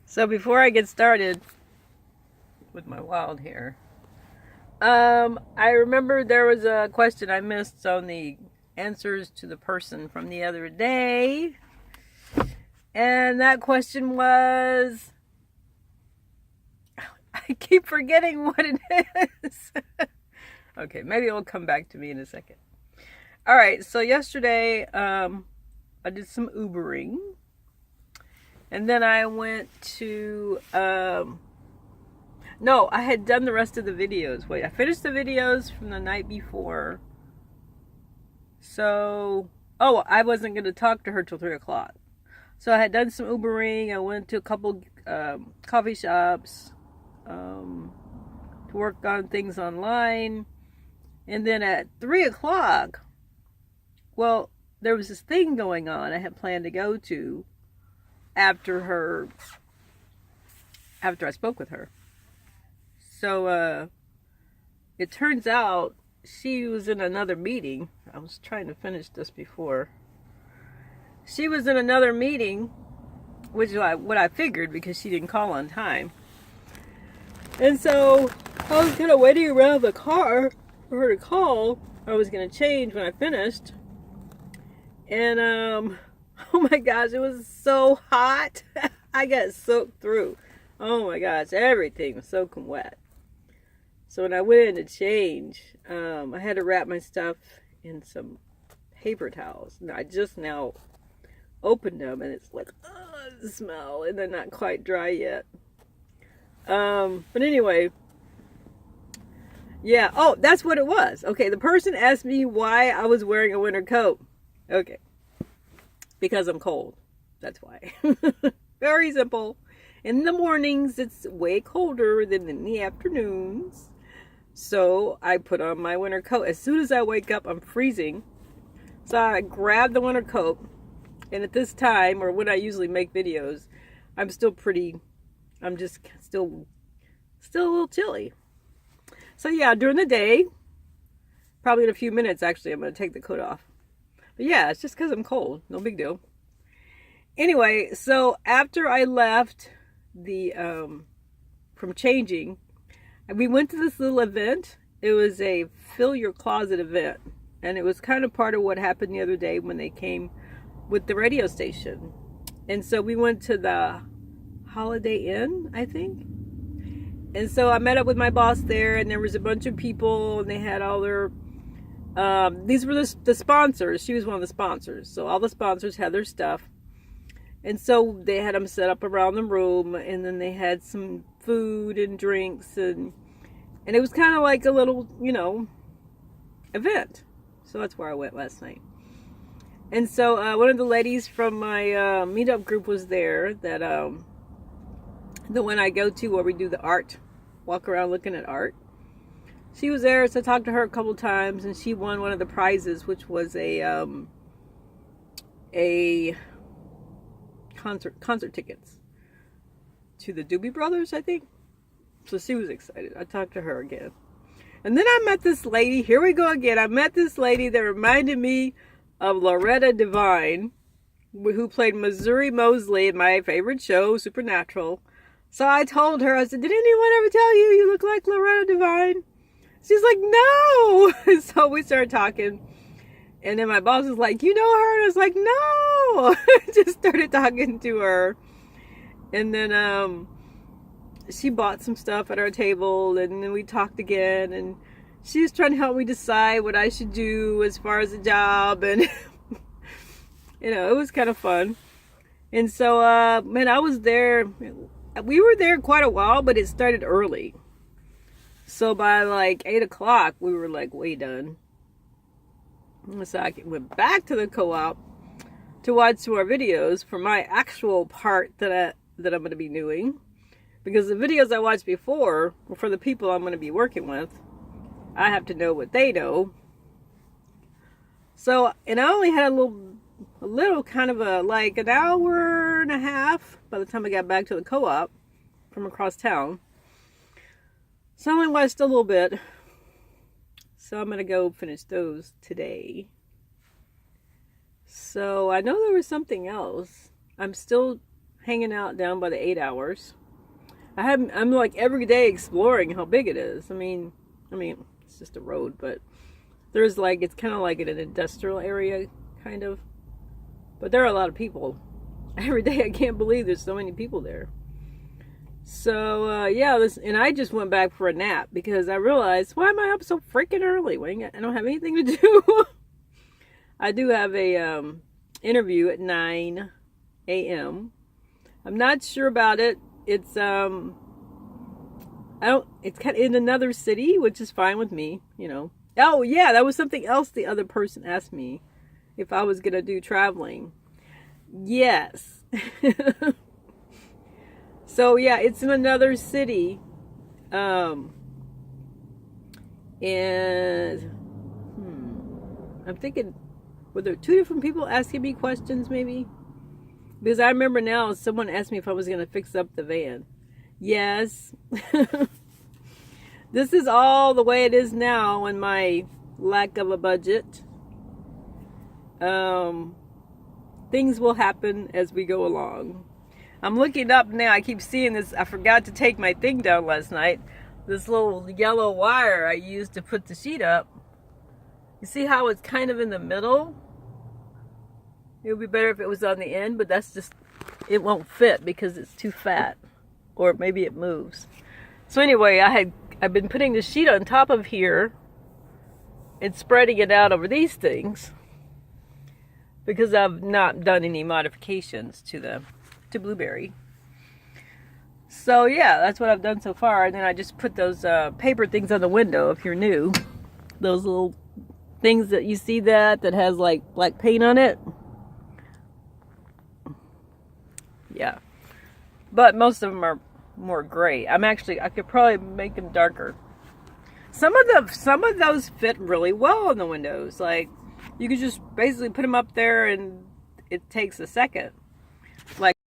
So before I get started with my wild hair, I remember there was a question I missed on the answers to the person from the other day. And that question was, I keep forgetting what it is. Okay, maybe it'll come back to me in a second. All right, so yesterday I did some Ubering. And then I went to, no, I had done the rest of the videos. Wait, I finished the videos from the night before. So, oh, I wasn't going to talk to her till 3 o'clock. So I had done some Ubering. I went to a couple coffee shops to work on things online. And then at 3 o'clock, well, there was this thing going on I had planned to go to after I spoke with her. So it turns out she was in another meeting. I was trying to finish this before. She was in another meeting, which is what I figured because she didn't call on time. And so I was kind of waiting around the car for her to call. I was going to change when I finished. And oh my gosh, it was so hot. I got soaked through. Oh my gosh, everything was soaking wet. So when I went in to change, I had to wrap my stuff in some paper towels. And I just now opened them and it's like, oh, the smell. And they're not quite dry yet. But anyway, yeah. Oh, that's what it was. Okay, the person asked me why I was wearing a winter coat. Okay. Because I'm cold. That's why. Very simple. In the mornings, it's way colder than in the afternoons. So I put on my winter coat. As soon as I wake up, I'm freezing. So I grabbed the winter coat. And at this time, or when I usually make videos, I'm just still a little chilly. So yeah, during the day, probably in a few minutes, actually, I'm going to take the coat off. But yeah, it's just because I'm cold. No big deal. Anyway, so after I left from changing, we went to this little event. It was a fill your closet event. And it was kind of part of what happened the other day when they came with the radio station. And so we went to the Holiday Inn, I think. And so I met up with my boss there, and there was a bunch of people, and they had all their these were the sponsors. She was one of the sponsors. So all the sponsors had their stuff. And so they had them set up around the room. And then they had some food and drinks. And it was kind of like a little, event. So that's where I went last night. And so one of the ladies from my meetup group was there. That the one I go to where we do the art. Walk around looking at art. She was there, so I talked to her a couple times, and she won one of the prizes, which was a concert tickets to the Doobie Brothers, I think. So she was excited. I talked to her again. And then I met this lady. Here we go again. I met this lady that reminded me of Loretta Devine, who played Missouri Mosley in my favorite show, Supernatural. So I told her, I said, did anyone ever tell you you look like Loretta Devine? She's like, no. So we started talking. And then my boss was like, you know her? And I was like, no. Just started talking to her. And then she bought some stuff at our table. And then we talked again. And she was trying to help me decide what I should do as far as a job. And, it was kind of fun. And so, man, I was there. We were there quite a while, but it started early. So by like 8 o'clock, we were like way done. So I went back to the co-op to watch some more videos for my actual part that I'm going to be doing. Because the videos I watched before were for the people I'm going to be working with. I have to know what they know. So, and I only had a little kind of like an hour and a half by the time I got back to the co-op from across town. So I only watched a little bit. So I'm going to go finish those today. So I know there was something else. I'm still hanging out down by the 8 hours. I'm like every day exploring how big it is. I mean, it's just a road, but there's like, it's kind of like in an industrial area, kind of. But there are a lot of people. Every day I can't believe there's so many people there. So, yeah, and I just went back for a nap because I realized, why am I up so freaking early? I don't have anything to do. I do have a interview at 9 a.m. I'm not sure about it. It's it's kind of in another city, which is fine with me, you know. Oh yeah, that was something else the other person asked me, if I was gonna do traveling. Yes. So yeah, it's in another city. And I'm thinking, were there two different people asking me questions maybe? Because I remember now someone asked me if I was going to fix up the van. Yes. This is all the way it is now in my lack of a budget. Things will happen as we go along. I'm looking up now. I keep seeing this. I forgot to take my thing down last night. This little yellow wire I used to put the sheet up. You see how it's kind of in the middle? It would be better if it was on the end, but that's just, it won't fit because it's too fat. Or maybe it moves. So anyway, I've been putting the sheet on top of here and spreading it out over these things because I've not done any modifications to Blueberry. So yeah, that's what I've done so far. And then I just put those paper things on the window, if you're new. Those little things that you see that has like black paint on it. Yeah. But most of them are more gray. I could probably make them darker. Some of those fit really well on the windows. Like, you could just basically put them up there and it takes a second. Like